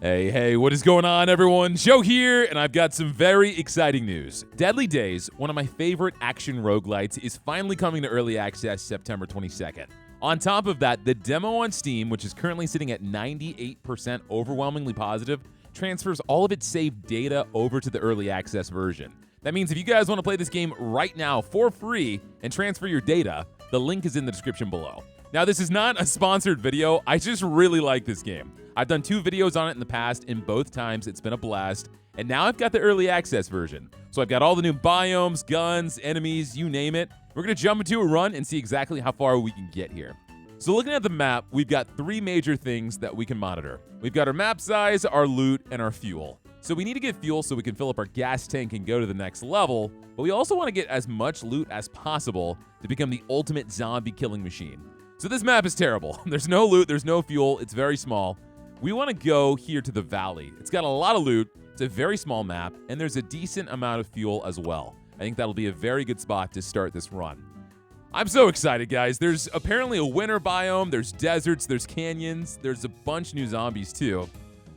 Hey, what is going on, everyone? Joe here, and I've got some very exciting news. Deadly Days, one of my favorite action roguelites, is finally coming to early access September 22nd. On top of that, the demo on Steam, which is currently sitting at 98% overwhelmingly positive, transfers all of its saved data over to the early access version. That means if you guys want to play this game right now for free and transfer your data, the link is in the description below. Now, this is not a sponsored video. I just really like this game. I've done 2 videos on it in the past, and both times it's been a blast. And now I've got the early access version. So I've got all the new biomes, guns, enemies, you name it. We're going to jump into a run and see exactly how far we can get here. So looking at the map, we've got 3 major things that we can monitor. We've got our map size, our loot, and our fuel. So we need to get fuel so we can fill up our gas tank and go to the next level, but we also want to get as much loot as possible to become the ultimate zombie killing machine. So this map is terrible. There's no loot, there's no fuel, it's very small. We want to go here to the valley. It's got a lot of loot, it's a very small map, and there's a decent amount of fuel as well. I think that'll be a very good spot to start this run. I'm so excited, guys. There's apparently a winter biome, there's deserts, there's canyons, there's a bunch of new zombies too.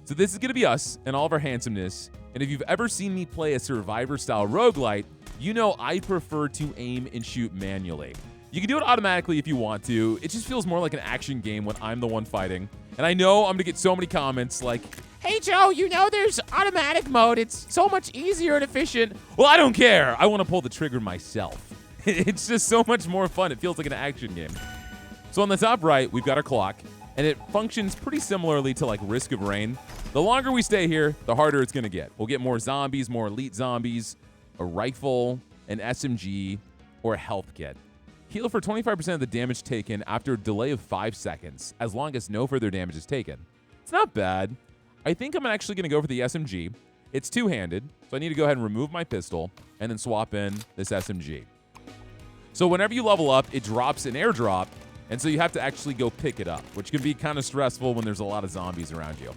So this is going to be us and all of our handsomeness, and if you've ever seen me play a survivor-style roguelite, you know I prefer to aim and shoot manually. You can do it automatically if you want to. It just feels more like an action game when I'm the one fighting. And I know I'm going to get so many comments like, "Hey Joe, you know there's automatic mode. It's so much easier and efficient." Well, I don't care. I want to pull the trigger myself. It's just so much more fun. It feels like an action game. So on the top right, we've got our clock, and it functions pretty similarly to like Risk of Rain. The longer we stay here, the harder it's going to get. We'll get more zombies, more elite zombies, a rifle, an SMG, or a health kit. Heal for 25% of the damage taken after a delay of 5 seconds, as long as no further damage is taken. It's not bad. I think I'm actually going to go for the SMG. It's two-handed, so I need to go ahead and remove my pistol and then swap in this SMG. So whenever you level up, it drops an airdrop, and so you have to actually go pick it up, which can be kind of stressful when there's a lot of zombies around you.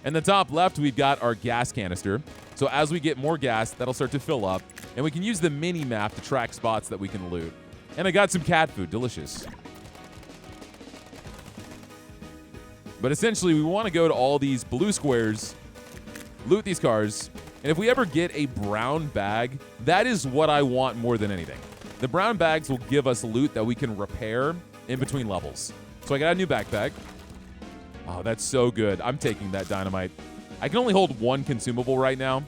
In the top left, we've got our gas canister. So as we get more gas, that'll start to fill up, and we can use the mini-map to track spots that we can loot. And I got some cat food, delicious. But essentially, we want to go to all these blue squares, loot these cars, and if we ever get a brown bag, that is what I want more than anything. The brown bags will give us loot that we can repair in between levels. So I got a new backpack. Oh, that's so good. I'm taking that dynamite. I can only hold 1 consumable right now,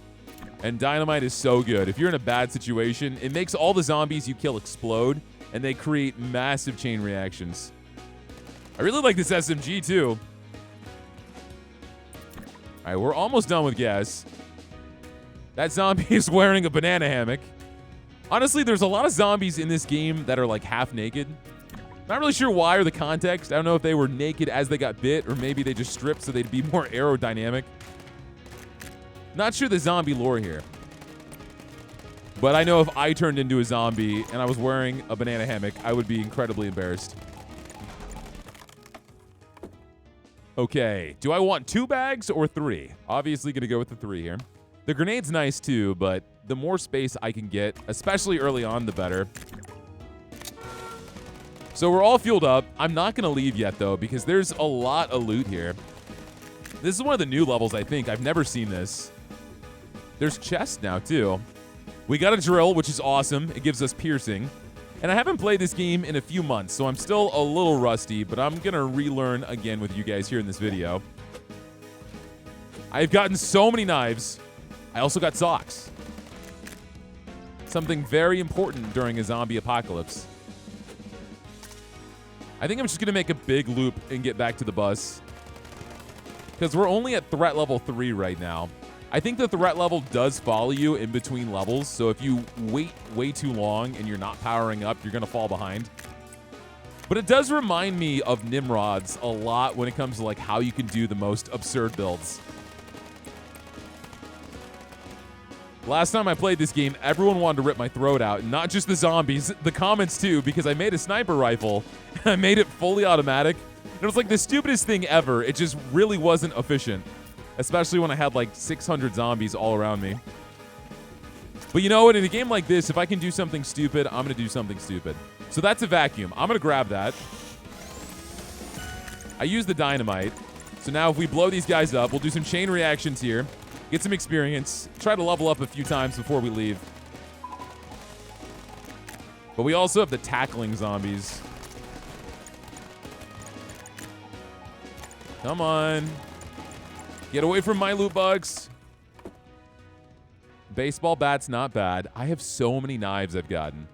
and dynamite is so good. If you're in a bad situation, it makes all the zombies you kill explode, and they create massive chain reactions. I really like this SMG too. All right, we're almost done with gas. That zombie is wearing a banana hammock. Honestly, there's a lot of zombies in this game that are like half naked. Not really sure why or the context. I don't know if they were naked as they got bit, or maybe they just stripped so they'd be more aerodynamic. Not sure the zombie lore here. But I know if I turned into a zombie and I was wearing a banana hammock, I would be incredibly embarrassed. Okay, do I want 2 bags or 3? Obviously gonna go with the 3 here. The grenade's nice too, but the more space I can get, especially early on, the better. So we're all fueled up. I'm not gonna leave yet though, because there's a lot of loot here. This is one of the new levels, I think. I've never seen this. There's chests now too. We got a drill, which is awesome. It gives us piercing. And I haven't played this game in a few months, so I'm still a little rusty, but I'm going to relearn again with you guys here in this video. I've gotten so many knives. I also got socks. Something very important during a zombie apocalypse. I think I'm just going to make a big loop and get back to the bus, because we're only at threat level 3 right now. I think the threat level does follow you in between levels, so if you wait way too long and you're not powering up, you're going to fall behind. But it does remind me of Nimrods a lot when it comes to like how you can do the most absurd builds. Last time I played this game, everyone wanted to rip my throat out, and not just the zombies, the comments too, because I made a sniper rifle, and I made it fully automatic. And it was like the stupidest thing ever. It just really wasn't efficient. Especially when I had like 600 zombies all around me. But you know what? In a game like this, if I can do something stupid, I'm going to do something stupid. So that's a vacuum. I'm going to grab that. I use the dynamite. So now if we blow these guys up, we'll do some chain reactions here, get some experience, try to level up a few times before we leave. But we also have the tackling zombies. Come on. Get away from my loot bugs. Baseball bat's not bad. I have so many knives I've gotten.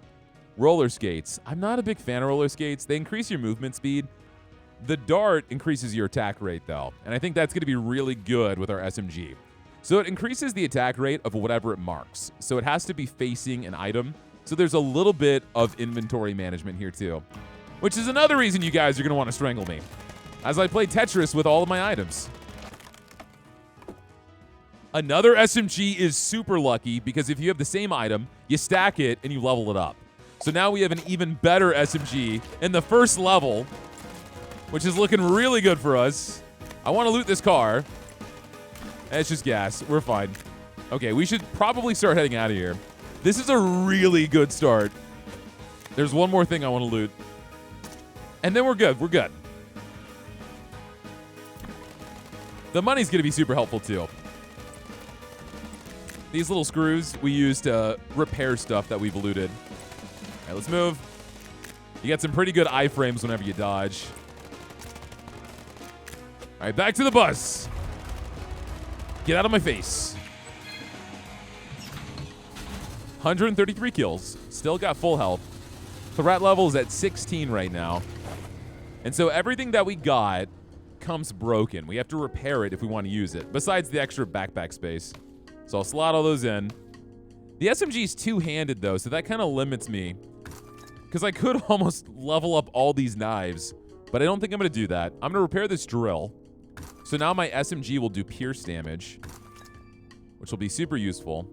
Roller skates. I'm not a big fan of roller skates. They increase your movement speed. The dart increases your attack rate, though. And I think that's going to be really good with our SMG. So it increases the attack rate of whatever it marks. So it has to be facing an item. So there's a little bit of inventory management here, too. Which is another reason you guys are going to want to strangle me, as I play Tetris with all of my items. Another SMG is super lucky because if you have the same item, you stack it and you level it up. So now we have an even better SMG in the first level, which is looking really good for us. I want to loot this car. It's just gas. We're fine. Okay, we should probably start heading out of here. This is a really good start. There's one more thing I want to loot. And then we're good. We're good. The money's going to be super helpful, too. These little screws we use to repair stuff that we've looted. All right, let's move. You get some pretty good iframes whenever you dodge. All right, back to the bus. Get out of my face. 133 kills. Still got full health. Threat level is at 16 right now. And so everything that we got comes broken. We have to repair it if we want to use it, besides the extra backpack space. So I'll slot all those in. The SMG is two-handed, though, so that kind of limits me, because I could almost level up all these knives, but I don't think I'm going to do that. I'm going to repair this drill. So now my SMG will do pierce damage, which will be super useful.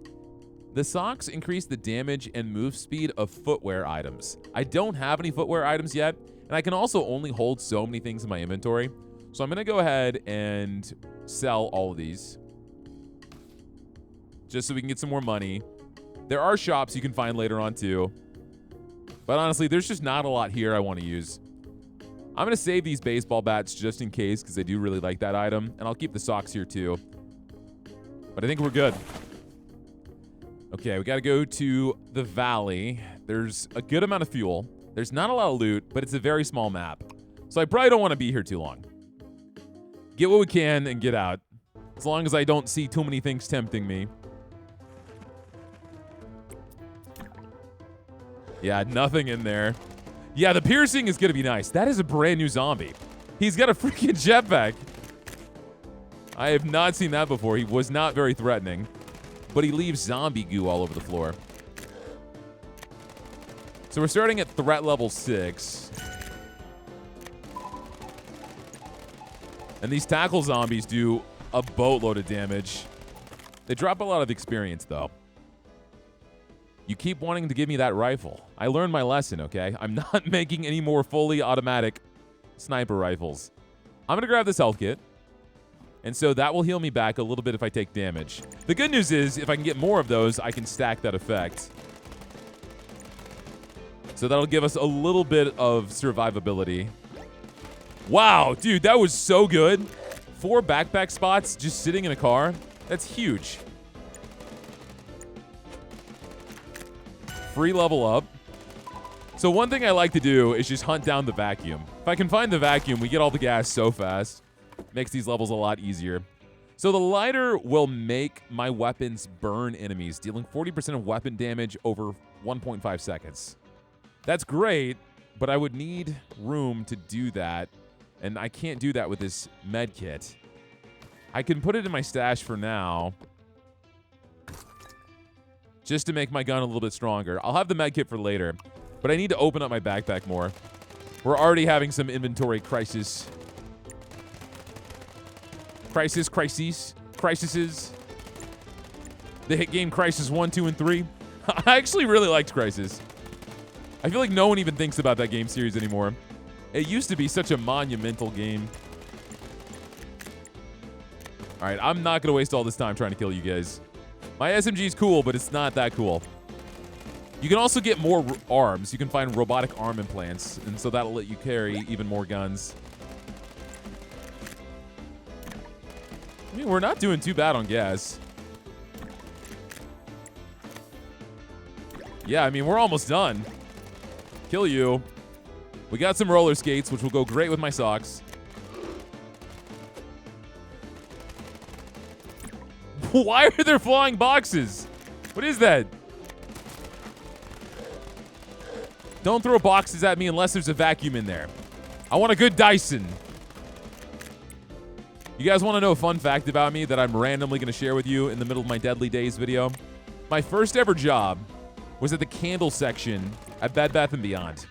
The socks increase the damage and move speed of footwear items. I don't have any footwear items yet, and I can also only hold so many things in my inventory. So I'm going to go ahead and sell all of these, just so we can get some more money. There are shops you can find later on, too. But honestly, there's just not a lot here I want to use. I'm going to save these baseball bats just in case, because I do really like that item. And I'll keep the socks here, too. But I think we're good. Okay, we got to go to the valley. There's a good amount of fuel. There's not a lot of loot, but it's a very small map. So I probably don't want to be here too long. Get what we can and get out. As long as I don't see too many things tempting me. Yeah, nothing in there. Yeah, the piercing is going to be nice. That is a brand new zombie. He's got a freaking jetpack. I have not seen that before. He was not very threatening. But he leaves zombie goo all over the floor. So we're starting at threat level 6. And these tackle zombies do a boatload of damage. They drop a lot of experience, though. You keep wanting to give me that rifle. I learned my lesson, okay? I'm not making any more fully automatic sniper rifles. I'm going to grab this health kit. And so that will heal me back a little bit if I take damage. The good news is, if I can get more of those, I can stack that effect. So that'll give us a little bit of survivability. Wow, dude, that was so good. 4 backpack spots just sitting in a car. That's huge. Free level up. So one thing I like to do is just hunt down the vacuum. If I can find the vacuum, we get all the gas so fast. Makes these levels a lot easier. So the lighter will make my weapons burn enemies, dealing 40% of weapon damage over 1.5 seconds. That's great, but I would need room to do that, and I can't do that with this med kit. I can put it in my stash for now, just to make my gun a little bit stronger. I'll have the med kit for later, but I need to open up my backpack more. We're already having some inventory crises. Crises. The hit game Crisis 1, 2, and 3. I actually really liked Crisis. I feel like no one even thinks about that game series anymore. It used to be such a monumental game. All right, I'm not going to waste all this time trying to kill you guys. My SMG is cool, but it's not that cool. You can also get more arms. You can find robotic arm implants, and so that'll let you carry even more guns. mean, we're not doing too bad on gas. Yeah, I mean, we're almost done. Kill you. We got some roller skates, which will go great with my socks. Why are there flying boxes? What is that? Don't throw boxes at me unless there's a vacuum in there. I want a good Dyson. You guys want to know a fun fact about me that I'm randomly going to share with you in the middle of my Deadly Days video? My first ever job was at the candle section at Bed Bath & Beyond.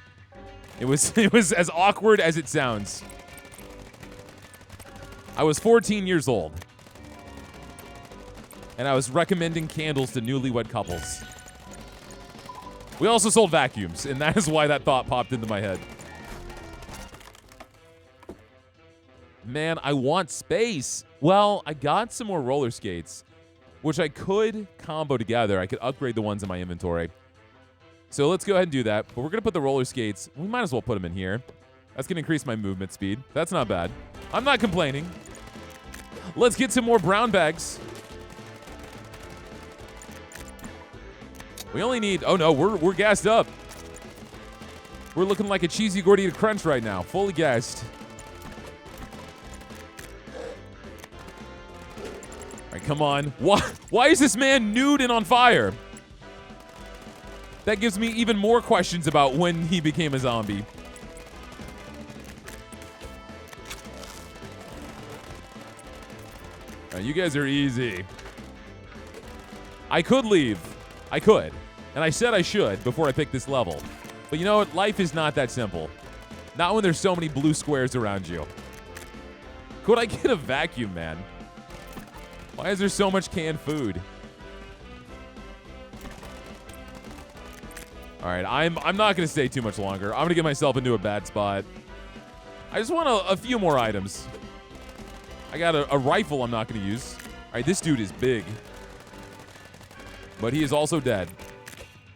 It was as awkward as it sounds. I was 14 years old. And I was recommending candles to newlywed couples. We also sold vacuums, and that is why that thought popped into my head. Man, I want space. Well, I got some more roller skates, which I could combo together. I could upgrade the ones in my inventory. So let's go ahead and do that. But we're going to put the roller skates. We might as well put them in here. That's going to increase my movement speed. That's not bad. I'm not complaining. Let's get some more brown bags. We only need... Oh, no, we're gassed up. We're looking like a cheesy gordita crunch right now. Fully gassed. All right, come on. Why is this man nude and on fire? That gives me even more questions about when he became a zombie. All right, you guys are easy. I could leave. I could. And I said I should before I picked this level. But you know what? Life is not that simple. Not when there's so many blue squares around you. Could I get a vacuum, man? Why is there so much canned food? All right, I'm not going to stay too much longer. I'm going to get myself into a bad spot. I just want a few more items. I got a rifle I'm not going to use. All right, this dude is big. But he is also dead.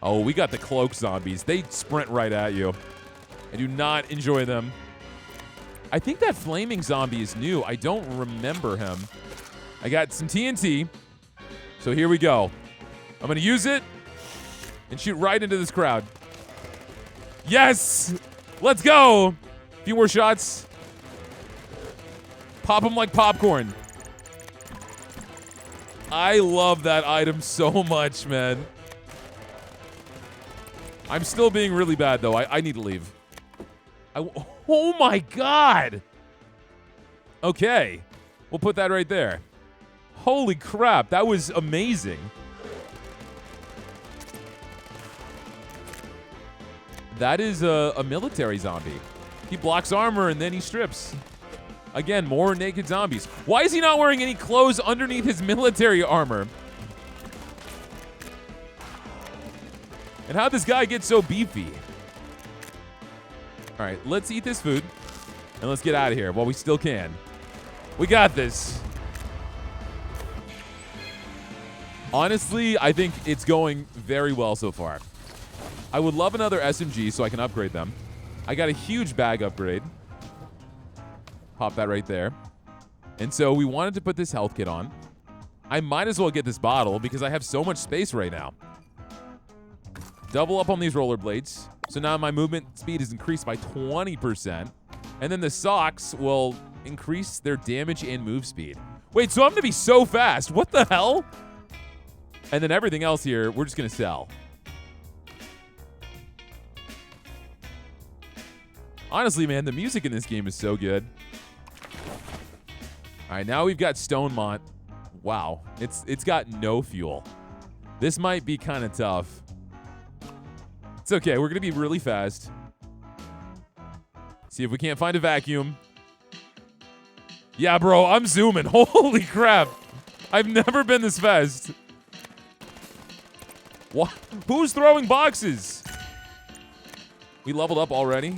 Oh, we got the cloak zombies. They sprint right at you. I do not enjoy them. I think that flaming zombie is new. I don't remember him. I got some TNT. So here we go. I'm going to use it and shoot right into this crowd. Yes! Let's go! A few more shots. Pop them like popcorn. I love that item so much, man. I'm still being really bad, though. I need to leave. Oh, my God. Okay. We'll put that right there. Holy crap. That was amazing. That is a military zombie. He blocks armor, and then he strips. Again, more naked zombies. Why is he not wearing any clothes underneath his military armor? And how'd this guy get so beefy? All right, let's eat this food, and let's get out of here while we still can. We got this. Honestly, I think it's going very well so far. I would love another SMG so I can upgrade them. I got a huge bag upgrade. Pop that right there. And so we wanted to put this health kit on. I might as well get this bottle because I have so much space right now. Double up on these rollerblades. So now my movement speed is increased by 20%. And then the socks will increase their damage and move speed. Wait, so I'm going to be so fast. What the hell? And then everything else here, we're just going to sell. Honestly, man, the music in this game is so good. All right, now we've got Stonemont. Wow, it's got no fuel. This might be kind of tough. It's okay. We're going to be really fast. See if we can't find a vacuum. Yeah, bro, I'm zooming. Holy crap. I've never been this fast. What? Who's throwing boxes? We leveled up already?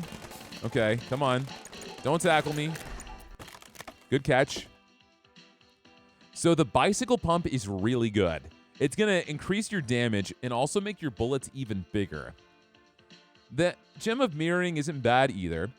Okay, come on. Don't tackle me. Good catch. So the bicycle pump is really good. It's going to increase your damage and also make your bullets even bigger. The Gem of Mirroring isn't bad either.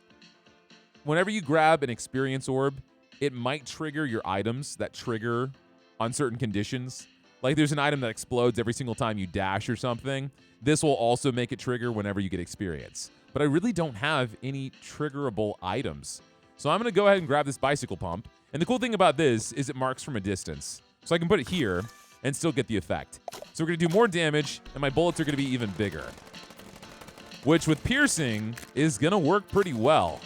Whenever you grab an experience orb, it might trigger your items that trigger on certain conditions. Like there's an item that explodes every single time you dash or something. This will also make it trigger whenever you get experience. But I really don't have any triggerable items. So I'm going to go ahead and grab this bicycle pump. And the cool thing about this is it marks from a distance. So I can put it here and still get the effect. So we're going to do more damage, and my bullets are going to be even bigger. Which with piercing is going to work pretty well.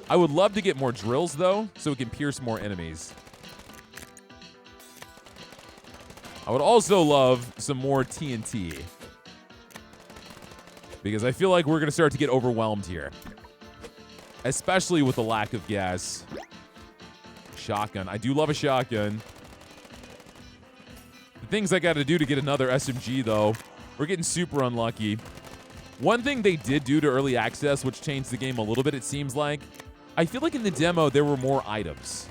I would love to get more drills, though, so we can pierce more enemies. I would also love some more TNT. Because I feel like we're going to start to get overwhelmed here. Especially with the lack of gas. Shotgun. I do love a shotgun. The things I got to do to get another SMG, though, we're getting super unlucky. One thing they did do to early access, which changed the game a little bit, it seems like, I feel like in the demo there were more items.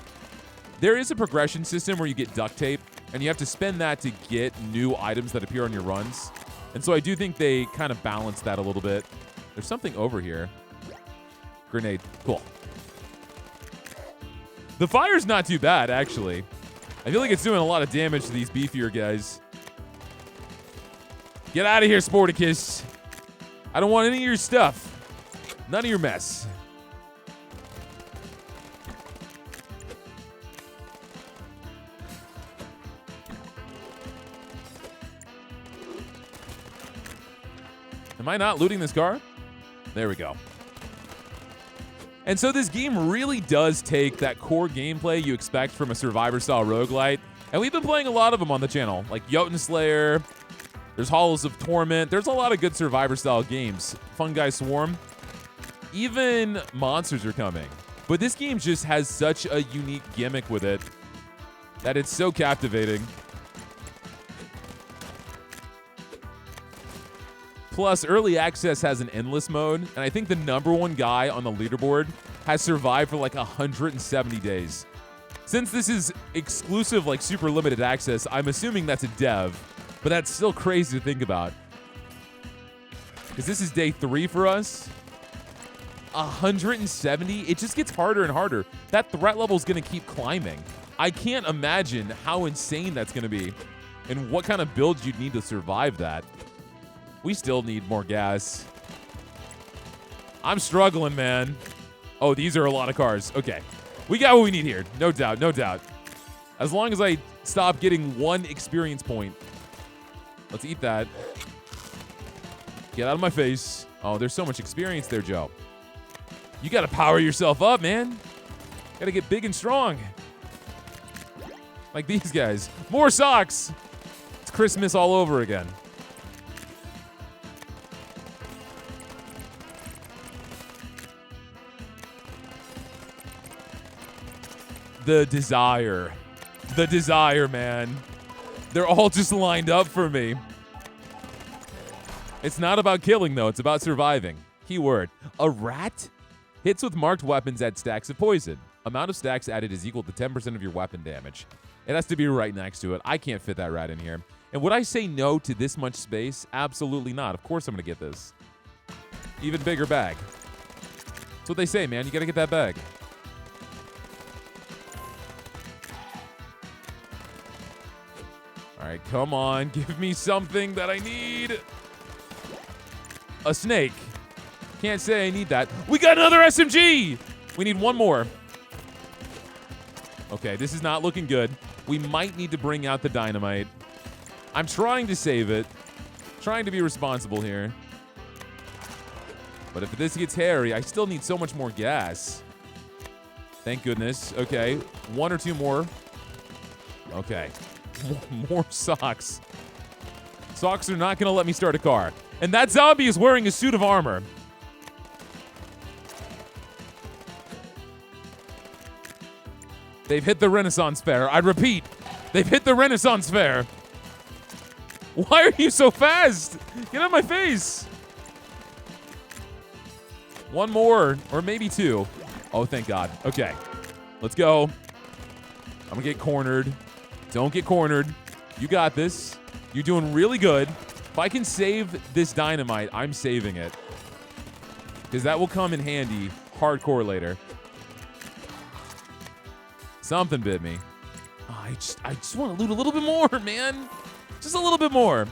There is a progression system where you get duct tape, and you have to spend that to get new items that appear on your runs. And so I do think they kind of balanced that a little bit. There's something over here. Grenade. Cool. The fire's not too bad, actually. I feel like it's doing a lot of damage to these beefier guys. Get out of here, Sporticus. I don't want any of your stuff. None of your mess. Am I not looting this car? There we go. And so this game really does take that core gameplay you expect from a Survivor-style roguelite, and we've been playing a lot of them on the channel, like Jotun Slayer, there's Halls of Torment, there's a lot of good Survivor-style games. Fungi Swarm. Even monsters are coming. But this game just has such a unique gimmick with it that it's so captivating. Plus, Early Access has an endless mode, and I think the #1 guy on the leaderboard has survived for like 170 days. Since this is exclusive, like super limited access, I'm assuming that's a dev, but that's still crazy to think about. Because this is day 3 for us. 170? It just gets harder and harder. That threat level is going to keep climbing. I can't imagine how insane that's going to be and what kind of builds you'd need to survive that. We still need more gas. I'm struggling, man. Oh, these are a lot of cars. Okay. We got what we need here. No doubt, no doubt. As long as I stop getting 1 experience point. Let's eat that. Get out of my face. Oh, there's so much experience there, Joe. You got to power yourself up, man. Got to get big and strong. Like these guys. More socks. It's Christmas all over again. The desire. The desire, man. They're all just lined up for me. It's not about killing, though. It's about surviving. Keyword. A rat? Hits with marked weapons add stacks of poison. Amount of stacks added is equal to 10% of your weapon damage. It has to be right next to it. I can't fit that rat in here. And would I say no to this much space? Absolutely not. Of course I'm going to get this. Even bigger bag. That's what they say, man. You got to get that bag. All right, come on. Give me something that I need. A snake. Can't say I need that. We got another SMG. We need 1 more. Okay, this is not looking good. We might need to bring out the dynamite. I'm trying to save it. Trying to be responsible here. But if this gets hairy, I still need so much more gas. Thank goodness. Okay, 1 or 2 more. Okay. More socks. Socks are not going to let me start a car. And that zombie is wearing a suit of armor. They've hit the Renaissance Fair. I repeat, they've hit the Renaissance Fair. Why are you so fast? Get out of my face. 1 more, or maybe 2. Oh, thank God. Okay, let's go. I'm going to get cornered. Don't get cornered. You got this. You're doing really good. If I can save this dynamite, I'm saving it. Because that will come in handy hardcore later. Something bit me. Oh, I just want to loot a little bit more, man. Just a little bit more.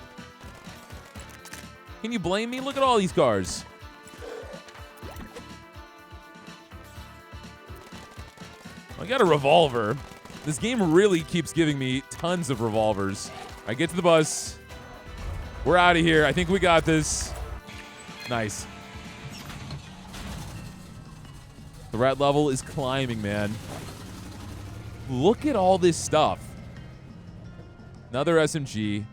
Can you blame me? Look at all these cars. I got a revolver. This game really keeps giving me tons of revolvers. I get to the bus. We're out of here. I think we got this. Nice. Threat level is climbing, man. Look at all this stuff. Another SMG.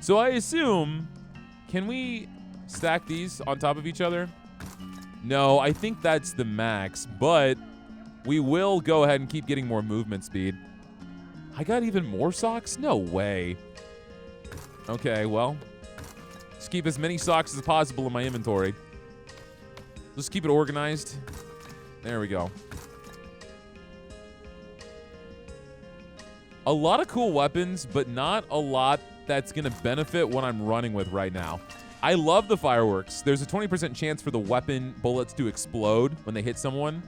So I assume, can we stack these on top of each other? No, I think that's the max, but we will go ahead and keep getting more movement speed. I got even more socks? No way. Okay, well, just keep as many socks as possible in my inventory. Let's keep it organized. There we go. A lot of cool weapons, but not a lot that's going to benefit what I'm running with right now. I love the fireworks. There's a 20% chance for the weapon bullets to explode when they hit someone,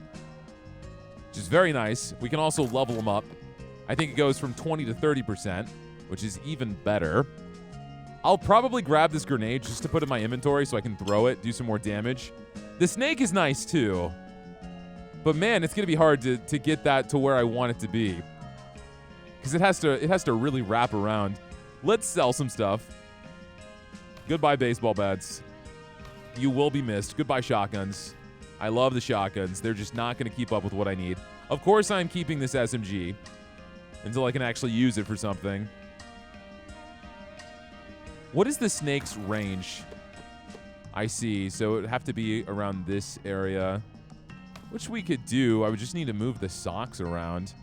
which is very nice. We can also level them up. I think it goes from 20 to 30%, which is even better. I'll probably grab this grenade just to put in my inventory so I can throw it, do some more damage. The snake is nice too. But man, it's going to be hard to get that to where I want it to be. Because it has to really wrap around. Let's sell some stuff. Goodbye baseball bats. You will be missed. Goodbye shotguns. I love the shotguns. They're just not going to keep up with what I need. Of course I'm keeping this SMG until I can actually use it for something. What is the snake's range? I see. So it would have to be around this area, which we could do. I would just need to move the socks around.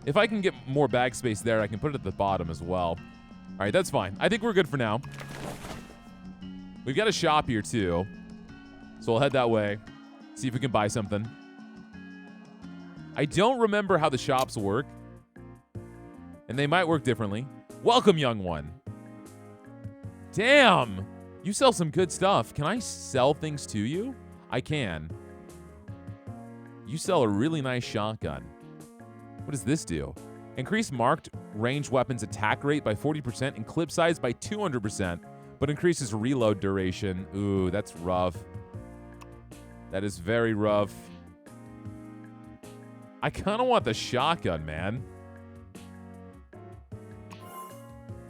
If I can get more bag space there, I can put it at the bottom as well. All right, that's fine. I think we're good for now. We've got a shop here too, so we'll head that way, see if we can buy something. I don't remember how the shops work, and they might work differently. Welcome, young one. Damn, you sell some good stuff. Can I sell things to you? I can. You sell a really nice shotgun. What does this do? Increase marked ranged weapons attack rate by 40% and clip size by 200%, but increases reload duration. Ooh, that's rough. That is very rough. I kind of want the shotgun, man.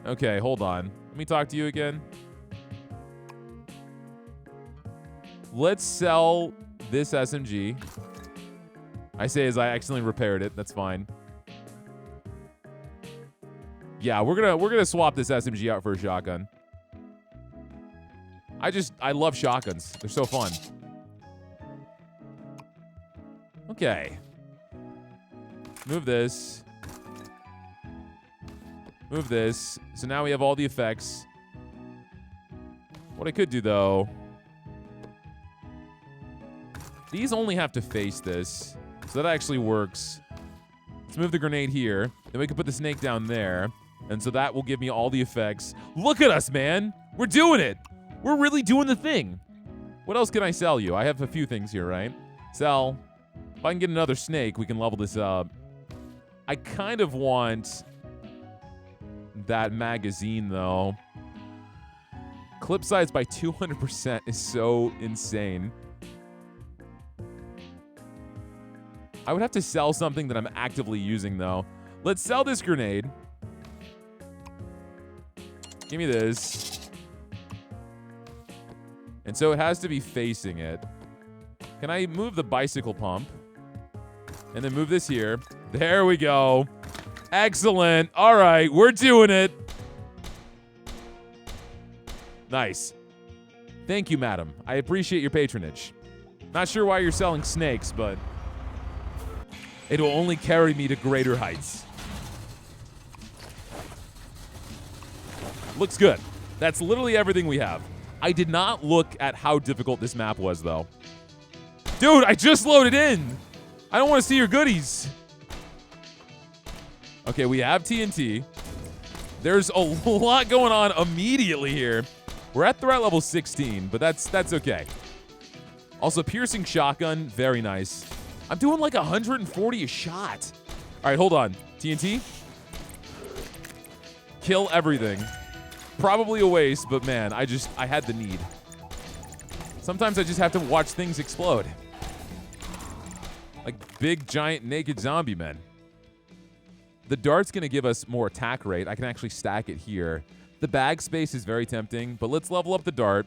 Okay, hold on. Let me talk to you again. Let's sell this SMG. I say as I accidentally repaired it. That's fine. Yeah, we're gonna swap this SMG out for a shotgun. I love shotguns. They're so fun. Okay. Move this. Move this. So now we have all the effects. What I could do though, these only have to face this. So that actually works. Let's move the grenade here. Then we can put the snake down there. And so that will give me all the effects. Look at us, man. We're doing it. We're really doing the thing. What else can I sell you? I have a few things here, right? Sell. If I can get another snake, we can level this up. I kind of want that magazine, though. Clip size by 200% is so insane. I would have to sell something that I'm actively using, though. Let's sell this grenade. Give me this. And so it has to be facing it. Can I move the bicycle pump? And then move this here. There we go. Excellent. All right, we're doing it. Nice. Thank you, madam. I appreciate your patronage. Not sure why you're selling snakes, but it will only carry me to greater heights. Looks good. That's literally everything we have. I did not look at how difficult this map was, though. Dude, I just loaded in. I don't want to see your goodies. Okay, we have TNT. There's a lot going on immediately here. We're at threat level 16, but that's okay. Also, piercing shotgun, very nice. I'm doing like 140 a shot. All right, hold on. TNT. Kill everything. Probably a waste, but man, I had the need. Sometimes I just have to watch things explode. Like big, giant, naked zombie men. The dart's going to give us more attack rate. I can actually stack it here. The bag space is very tempting, but let's level up the dart.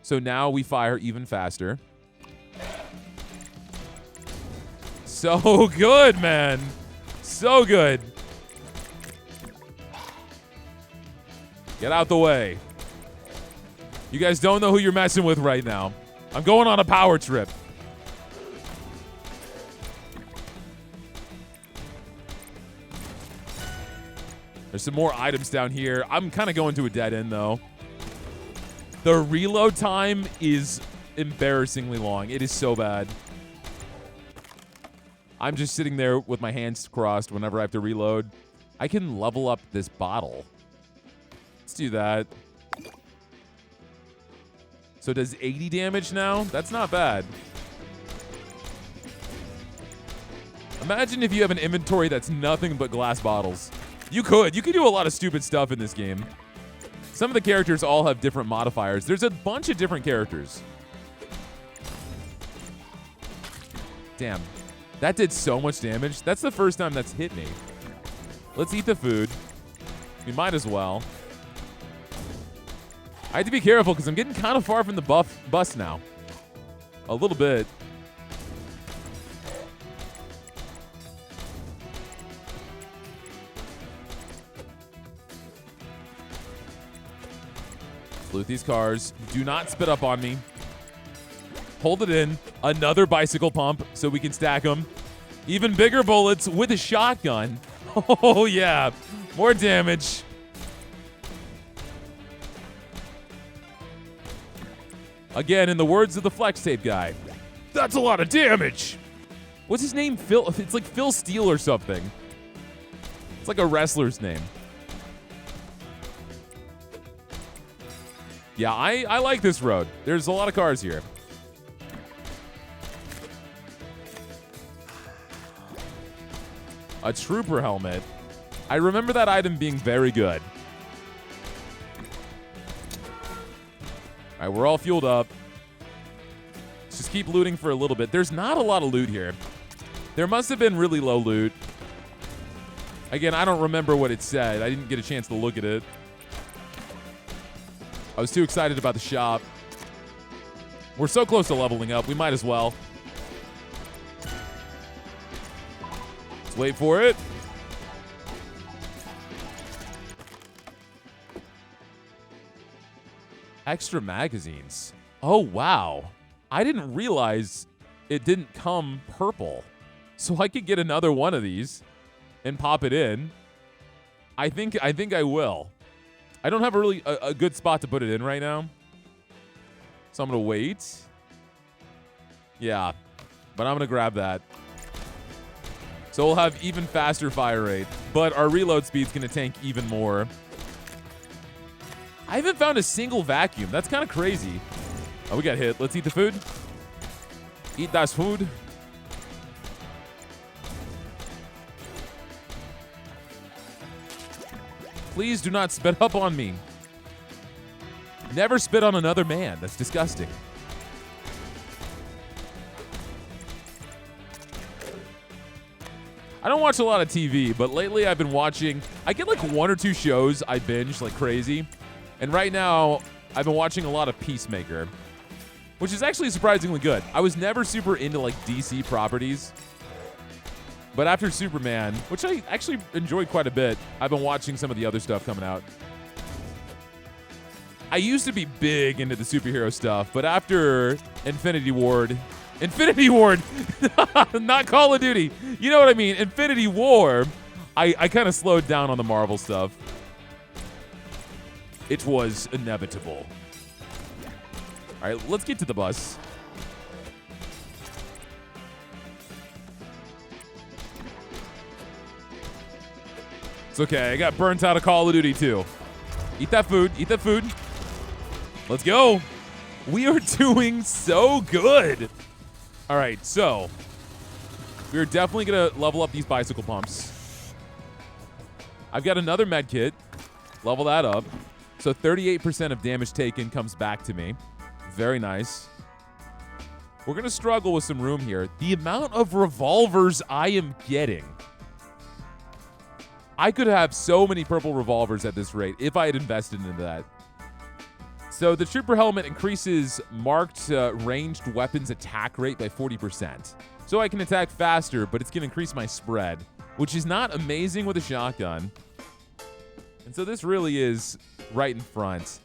So now we fire even faster. So good, man. So good. Get out the way. You guys don't know who you're messing with right now. I'm going on a power trip. There's some more items down here. I'm kind of going to a dead end, though. The reload time is embarrassingly long. It is so bad. I'm just sitting there with my hands crossed whenever I have to reload. I can level up this bottle. Let's do that. So it does 80 damage now? That's not bad. Imagine if you have an inventory that's nothing but glass bottles. You could do a lot of stupid stuff in this game. Some of the characters all have different modifiers. There's a bunch of different characters. Damn. That did so much damage. That's the first time that's hit me. Let's eat the food. We might as well. I have to be careful because I'm getting kind of far from the bus now. A little bit. Loot these cars. Do not spit up on me. Hold it in. Another bicycle pump so we can stack them. Even bigger bullets with a shotgun. Oh, yeah. More damage. Again, in the words of the flex tape guy, that's a lot of damage. What's his name? Phil? It's like Phil Steele or something. It's like a wrestler's name. Yeah, I like this road. There's a lot of cars here. A trooper helmet. I remember that item being very good. All right, we're all fueled up. Let's just keep looting for a little bit. There's not a lot of loot here. There must have been really low loot. Again, I don't remember what it said. I didn't get a chance to look at it. I was too excited about the shop. We're so close to leveling up. We might as well. Let's wait for it. Extra magazines. Oh, wow. I didn't realize it didn't come purple. So I could get another one of these and pop it in. I think I will. I don't have a good spot to put it in right now. So I'm going to wait. Yeah. But I'm going to grab that. So we'll have even faster fire rate. But our reload speed's going to tank even more. I haven't found a single vacuum. That's kind of crazy. Oh, we got hit. Let's eat the food. Eat that food. Please do not spit up on me. Never spit on another man. That's disgusting. I don't watch a lot of TV, but lately I've been watching... I get like 1 or 2 shows I binge like crazy. And right now, I've been watching a lot of Peacemaker, which is actually surprisingly good. I was never super into like DC properties. But after Superman, which I actually enjoyed quite a bit, I've been watching some of the other stuff coming out. I used to be big into the superhero stuff, but after Infinity Ward, not Call of Duty, you know what I mean, Infinity War, I kind of slowed down on the Marvel stuff. It was inevitable. All right, let's get to the bus. It's okay. I got burnt out of Call of Duty too. Eat that food. Eat that food. Let's go. We are doing so good. All right, so We're definitely going to level up these bicycle pumps. I've got another med kit. Level that up. So 38% of damage taken comes back to me. Very nice. We're going to struggle with some room here. The amount of revolvers I am getting. I could have so many purple revolvers at this rate if I had invested into that. So the Trooper Helmet increases marked ranged weapons attack rate by 40%. So I can attack faster, but it's going to increase my spread, which is not amazing with a shotgun. And so this really is right in front.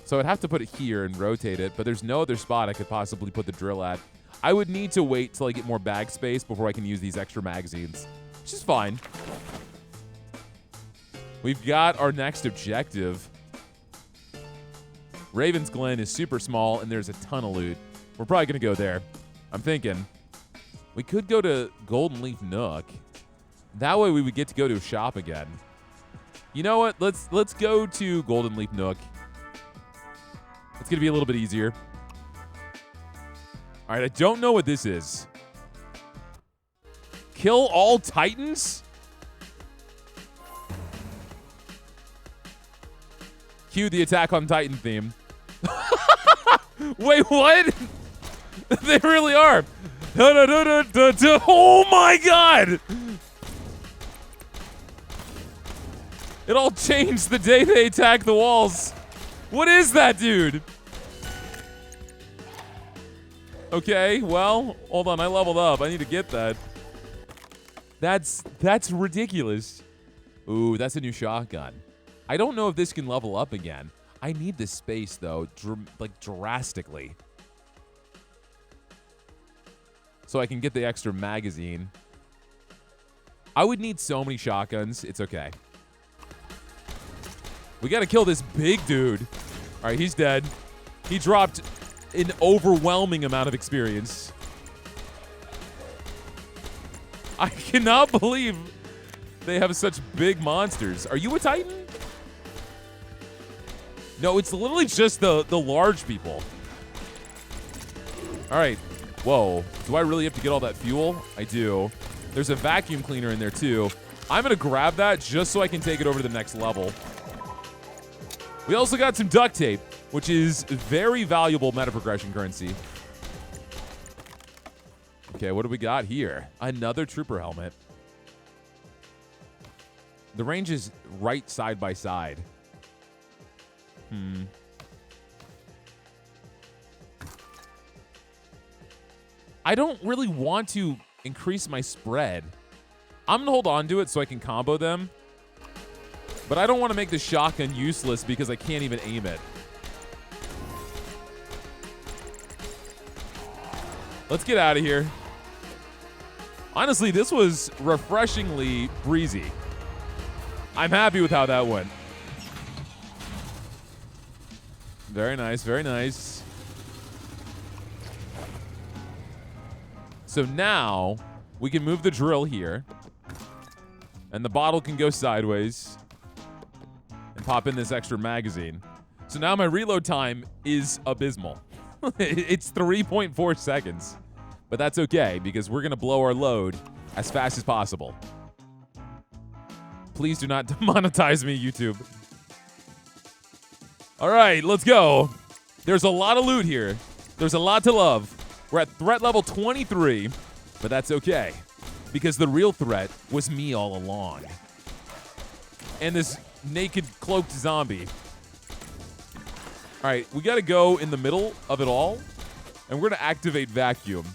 So I'd have to put it here and rotate it, but there's no other spot I could possibly put the drill at. I would need to wait till I get more bag space before I can use these extra magazines, which is fine. We've got our next objective. Raven's Glen is super small, and there's a ton of loot. We're probably going to go there. I'm thinking we could go to Golden Leaf Nook. That way we would get to go to a shop again. You know what? Let's go to Golden Leaf Nook. It's going to be a little bit easier. All right, I don't know what this is. Kill all Titans? Cue the Attack on Titan theme. Wait, what? They really are. Oh my god! It all changed the day they attack the walls. What is that, dude? Okay, well, hold on. I leveled up. I need to get that. That's ridiculous. Ooh, that's a new shotgun. I don't know if this can level up again. I need this space, though, drastically. So I can get the extra magazine. I would need so many shotguns. It's okay. We got to kill this big dude. All right, he's dead. He dropped an overwhelming amount of experience. I cannot believe they have such big monsters. Are you a Titan? No, it's literally just the large people. All right. Whoa. Do I really have to get all that fuel? I do. There's a vacuum cleaner in there, too. I'm going to grab that just so I can take it over to the next level. We also got some duct tape, which is very valuable meta progression currency. Okay, what do we got here? Another Trooper Helmet. The range is right side by side. I don't really want to increase my spread. I'm going to hold on to it so I can combo them. But I don't want to make the shotgun useless because I can't even aim it. Let's get out of here. Honestly, this was refreshingly breezy. I'm happy with how that went. Very nice, very nice. So now we can move the drill here. And the bottle can go sideways. And pop in this extra magazine. So now my reload time is abysmal. It's 3.4 seconds. But that's okay because we're going to blow our load as fast as possible. Please do not demonetize me, YouTube. All right, let's go. There's a lot of loot here. There's a lot to love. We're at threat level 23, but that's okay because the real threat was me all along. And this naked cloaked zombie. All right, we got to go in the middle of it all, and we're going to activate vacuum.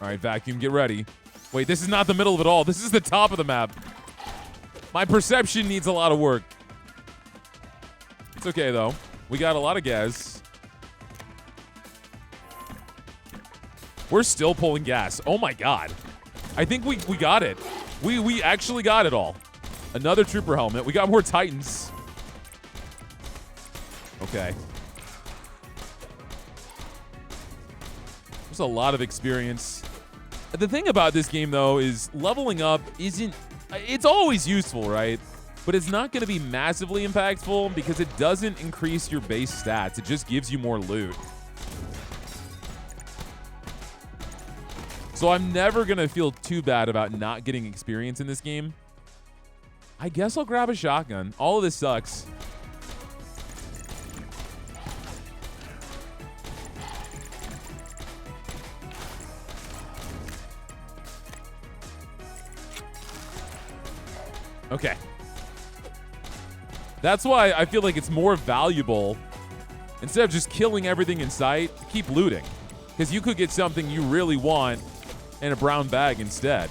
All right, vacuum, get ready. Wait, this is not the middle of it all. This is the top of the map. My perception needs a lot of work. It's okay, though. We got a lot of gas. We're still pulling gas. Oh, my God. I think we got it. We actually got it all. Another Trooper Helmet. We got more Titans. Okay. There's a lot of experience. The thing about this game, though, is leveling up isn't... It's always useful, right? But it's not going to be massively impactful because it doesn't increase your base stats. It just gives you more loot. So I'm never going to feel too bad about not getting experience in this game. I guess I'll grab a shotgun. All of this sucks. Okay. That's why I feel like it's more valuable, instead of just killing everything in sight, keep looting. Because you could get something you really want in a brown bag instead.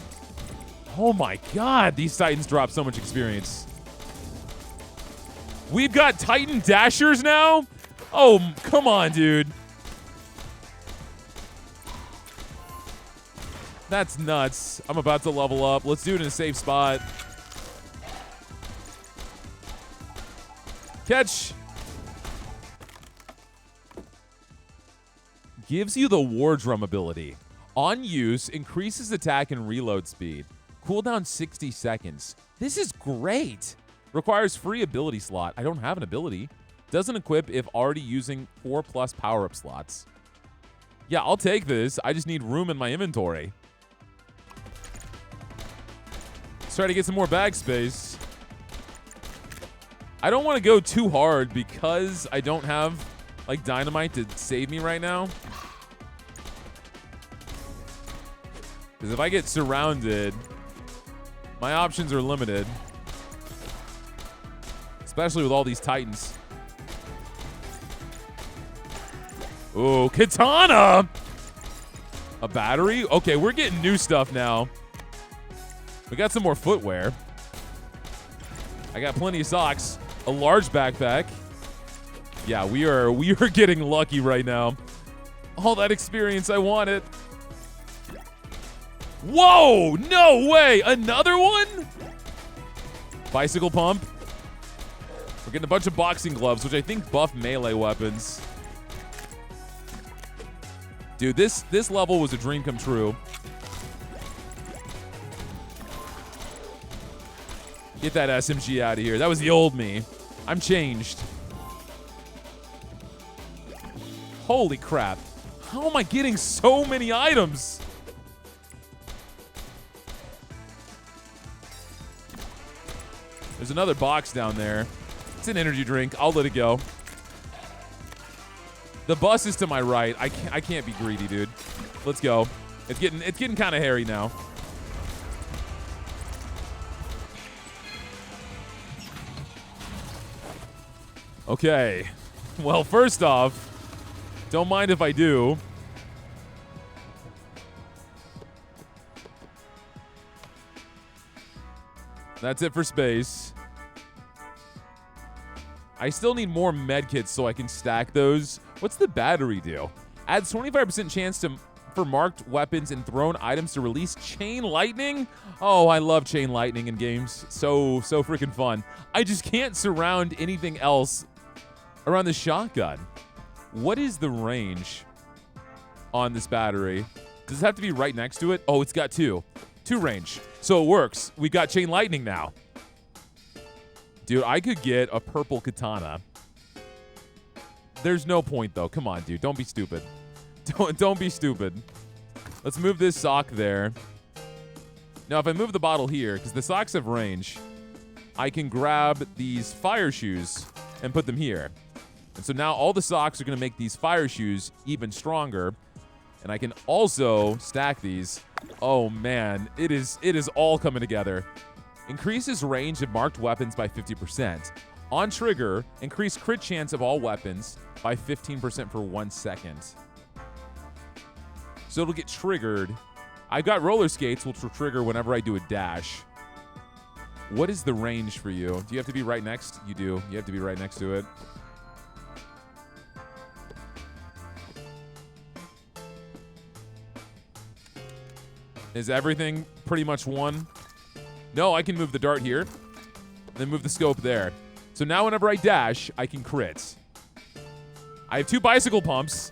Oh my god, these Titans drop so much experience. We've got Titan Dashers now? Oh, come on, dude. That's nuts. I'm about to level up. Let's do it in a safe spot. Catch. Gives you the War Drum ability. On use, increases attack and reload speed. Cooldown 60 seconds. This is great. Requires free ability slot. I don't have an ability. Doesn't equip if already using 4+ power-up slots. Yeah, I'll take this. I just need room in my inventory. Let's try to get some more bag space. I don't want to go too hard because I don't have, like, dynamite to save me right now. Because if I get surrounded, my options are limited. Especially with all these Titans. Ooh, katana! A battery? Okay, we're getting new stuff now. We got some more footwear. I got plenty of socks. A large backpack. Yeah, we are getting lucky right now. All that experience I wanted. Whoa! No way! Another one? Bicycle pump. We're getting a bunch of boxing gloves, which I think buff melee weapons. Dude, this level was a dream come true. Get that SMG out of here. That was the old me. I'm changed. Holy crap. How am I getting so many items? There's another box down there. It's an energy drink. I'll let it go. The bus is to my right. I can't be greedy, dude. Let's go. It's getting kind of hairy now. Okay. Well, first off, don't mind if I do. That's it for space. I still need more medkits so I can stack those. What's the battery do? Adds 25% chance for marked weapons and thrown items to release chain lightning. Oh, I love chain lightning in games. So freaking fun. I just can't surround anything else around the shotgun. What is the range on this battery? Does it have to be right next to it? Oh, it's got two range. So it works. We got chain lightning now. Dude, I could get a purple katana. There's no point, though. Come on, dude. Don't be stupid. Don't be stupid. Let's move this sock there. Now, if I move the bottle here, because the socks have range, I can grab these fire shoes and put them here. And so now all the socks are going to make these fire shoes even stronger. And I can also stack these. Oh, man. It is all coming together. Increases range of marked weapons by 50%. On trigger, increase crit chance of all weapons by 15% for 1 second. So it'll get triggered. I've got roller skates, which will trigger whenever I do a dash. What is the range for you? Do you have to be right next? You do. You have to be right next to it. Is everything pretty much one? No, I can move the dart here, then move the scope there. So now whenever I dash, I can crit. I have 2 bicycle pumps.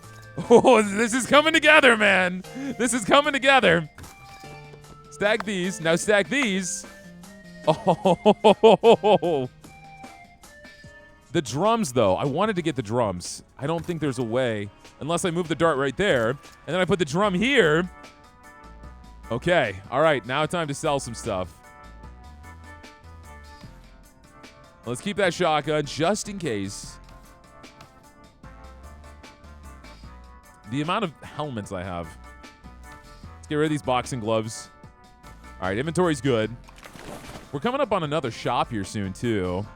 Oh, this is coming together, man. This is coming together. Stack these. Now stack these. Oh. The drums, though. I wanted to get the drums. I don't think there's a way, unless I move the dart right there, and then I put the drum here. Okay. All right. Now it's time to sell some stuff. Let's keep that shotgun just in case. The amount of helmets I have. Let's get rid of these boxing gloves. All right. Inventory's good. We're coming up on another shop here soon, too.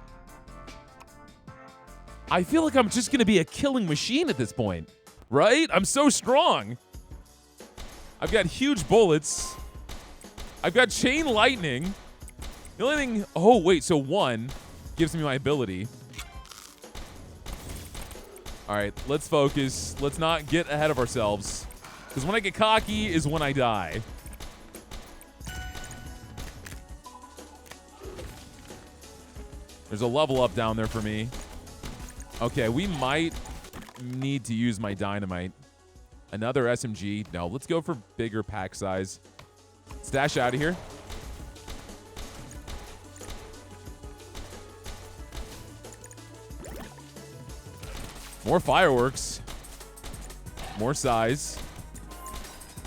I feel like I'm just going to be a killing machine at this point, right? I'm so strong. I've got huge bullets. I've got chain lightning. The only thing... Oh, wait. So 1 gives me my ability. All right. Let's focus. Let's not get ahead of ourselves. Because when I get cocky is when I die. There's a level up down there for me. Okay, we might need to use my dynamite. Another SMG. No, let's go for bigger pack size. Stash out of here. More fireworks. More size.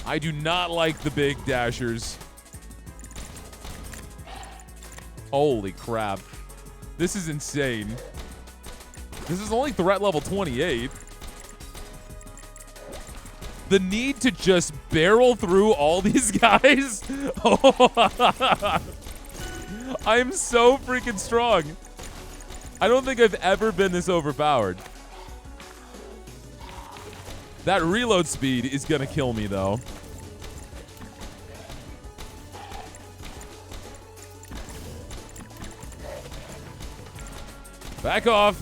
I do not like the big dashers. Holy crap. This is insane. This is only threat level 28. The need to just barrel through all these guys. I'm so freaking strong. I don't think I've ever been this overpowered. That reload speed is going to kill me, though. Back off.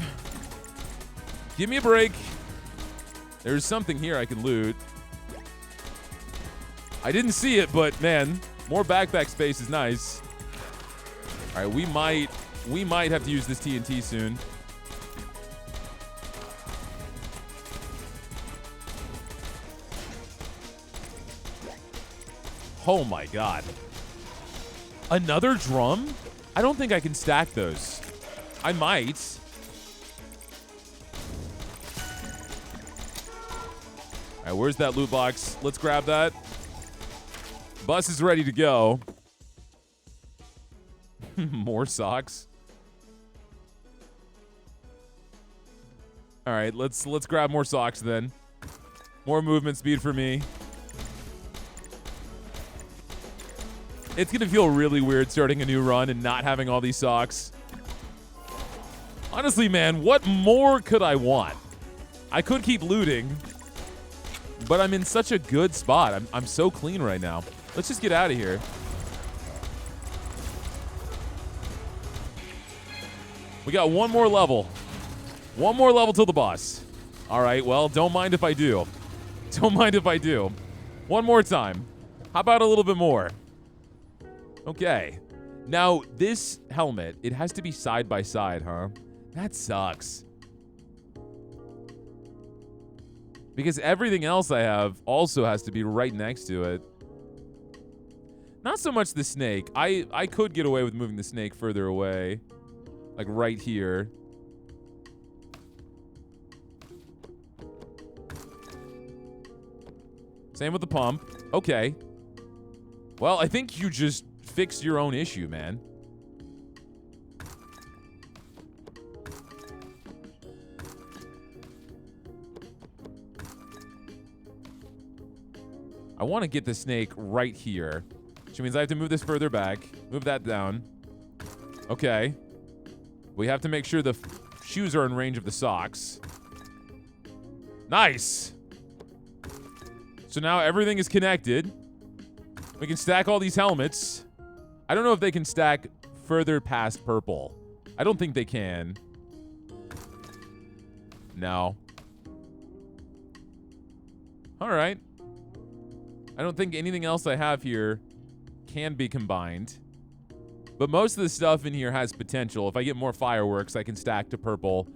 Give me a break. There's something here I can loot. I didn't see it, but man, more backpack space is nice. All right, we might have to use this TNT soon. Oh my god. Another drum? I don't think I can stack those. I might. All right, where's that loot box? Let's grab that. Bus is ready to go. More socks. All right, let's grab more socks then. More movement speed for me. It's gonna feel really weird starting a new run and not having all these socks. Honestly, man, what more could I want? I could keep looting, but I'm in such a good spot. I'm so clean right now. Let's just get out of here. We got one more level. One more level till the boss. All right, well, don't mind if I do. Don't mind if I do. One more time. How about a little bit more? Okay. Now, this helmet, it has to be side by side, huh? That sucks. Because everything else I have also has to be right next to it. Not so much the snake. I could get away with moving the snake further away. Like right here. Same with the pump. Okay. Well, I think you just fixed your own issue, man. I want to get the snake right here. Which means I have to move this further back. Move that down. Okay. We have to make sure the shoes are in range of the socks. Nice! So now everything is connected. We can stack all these helmets. I don't know if they can stack further past purple. I don't think they can. No. All right. I don't think anything else I have here can be combined. But most of the stuff in here has potential. If I get more fireworks, I can stack to purple.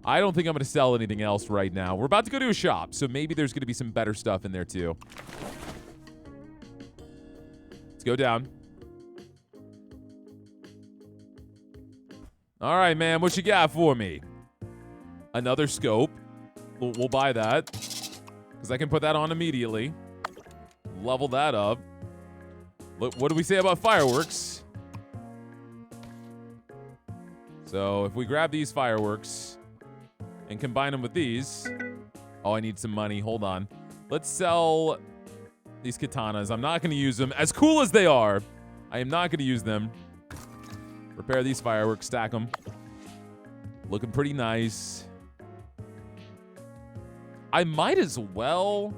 I don't think I'm going to sell anything else right now. We're about to go to a shop, so maybe there's going to be some better stuff in there too. Let's go down. All right, man, what you got for me? Another scope. We'll buy that because I can put that on immediately. level that up. Look, what do we say about fireworks? So if we grab these fireworks and combine them with these. Oh, I need some money. Hold on. Let's sell these katanas. I'm not going to use them. As cool as they are, I am not going to use them. Repair these fireworks. Stack them. Looking pretty nice. I might as well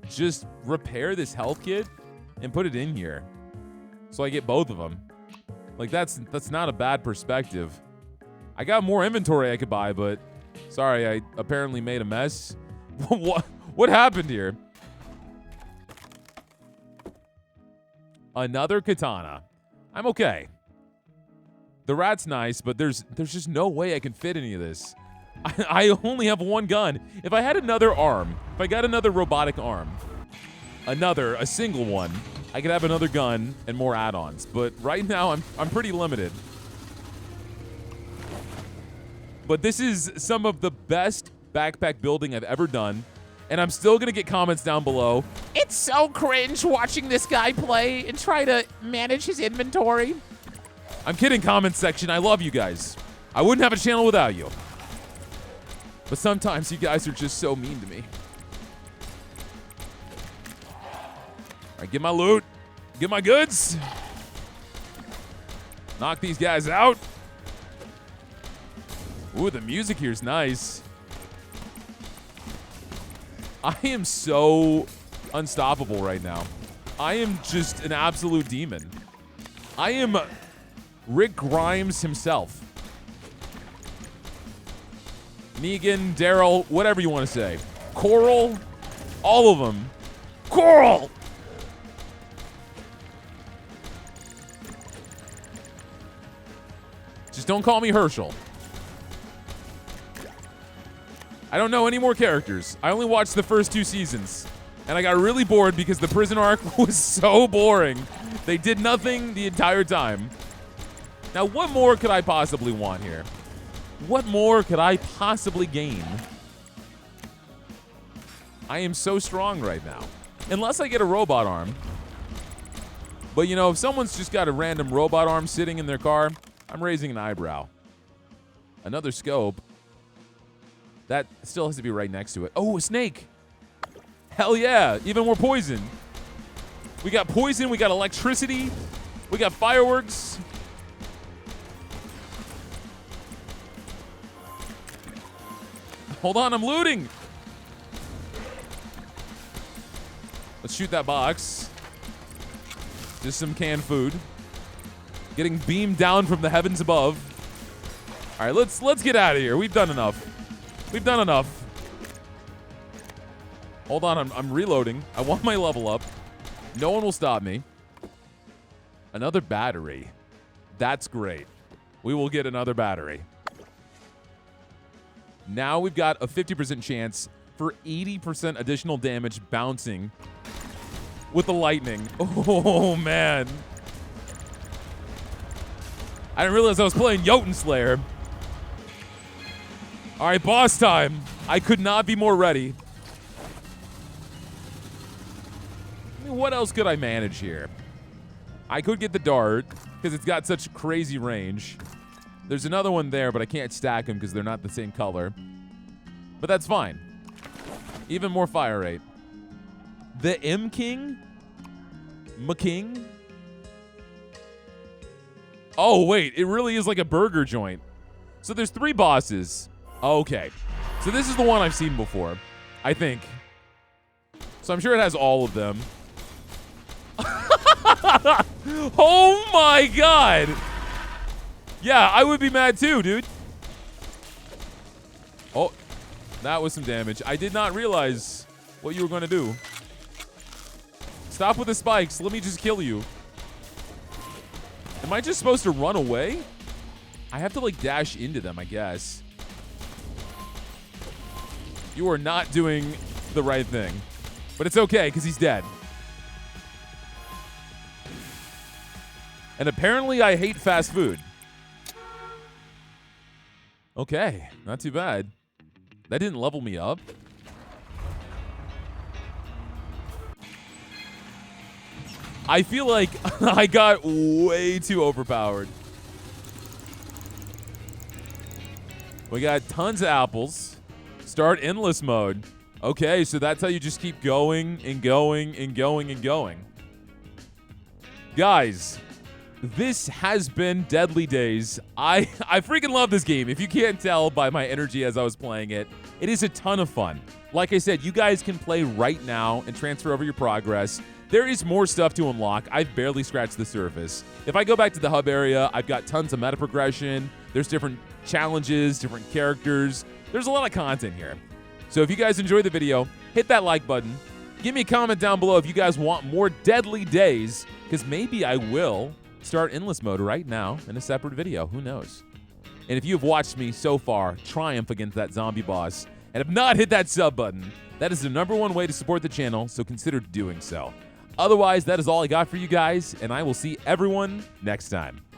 just repair this health kit and put it in here. So I get both of them. Like, that's not a bad perspective. I got more inventory I could buy, but sorry, I apparently made a mess. What happened here? Another katana. I'm okay. The rat's nice, but there's just no way I can fit any of this. I only have one gun. If I had another arm, if I got another robotic arm, a single one, I could have another gun and more add-ons. But right now, I'm pretty limited. But this is some of the best backpack building I've ever done. And I'm still going to get comments down below. It's so cringe watching this guy play and try to manage his inventory. I'm kidding, comment section. I love you guys. I wouldn't have a channel without you. But sometimes you guys are just so mean to me. All right, get my loot. Get my goods. Knock these guys out. Ooh, the music here is nice. I am so unstoppable right now. I am just an absolute demon. I am Rick Grimes himself. Negan, Daryl, whatever you want to say. Coral, all of them. Coral! Just don't call me Herschel. I don't know any more characters. I only watched the first 2 seasons. And I got really bored because the prison arc was so boring. They did nothing the entire time. Now, what more could I possibly want here? What more could I possibly gain? I am so strong right now. Unless I get a robot arm. But, you know, if someone's just got a random robot arm sitting in their car, I'm raising an eyebrow. Another scope. That still has to be right next to it. Oh, a snake. Hell yeah. Even more poison. We got poison. We got electricity. We got fireworks. Hold on, I'm looting. Let's shoot that box. Just some canned food. Getting beamed down from the heavens above. All right, let's get out of here. We've done enough. We've done enough. Hold on, I'm reloading. I want my level up. No one will stop me. Another battery. That's great. We will get another battery. Now we've got a 50% chance for 80% additional damage bouncing with the lightning. Oh, man. I didn't realize I was playing Jotun Slayer. All right, boss time. I could not be more ready. I mean, what else could I manage here? I could get the dart because it's got such crazy range. There's another one there, but I can't stack them because they're not the same color. But that's fine. Even more fire rate. The M King? McKing? Oh, wait. It really is like a burger joint. So there's 3 bosses. Okay. So this is the one I've seen before, I think. So I'm sure it has all of them. Oh, my God. Yeah, I would be mad too, dude. Oh, that was some damage. I did not realize what you were going to do. Stop with the spikes. Let me just kill you. Am I just supposed to run away? I have to, like, dash into them, I guess. You are not doing the right thing. But it's okay, because he's dead. And apparently I hate fast food. Okay, not too bad. That didn't level me up. I feel like I got way too overpowered. We got tons of apples. Start endless mode. Okay, so that's how you just keep going and going and going and going. Guys, this has been Deadly Days. I freaking love this game. If you can't tell by my energy as I was playing it, it is a ton of fun. Like I said, you guys can play right now and transfer over your progress. There is more stuff to unlock. I've barely scratched the surface. If I go back to the hub area, I've got tons of meta progression. There's different challenges, different characters. There's a lot of content here. So if you guys enjoyed the video, hit that like button. Give me a comment down below if you guys want more Deadly Days, because maybe I will start endless mode right now in a separate video. Who knows? And if you've watched me so far triumph against that zombie boss and have not hit that sub button, that is the #1 way to support the channel, so consider doing so. Otherwise, that is all I got for you guys, and I will see everyone next time.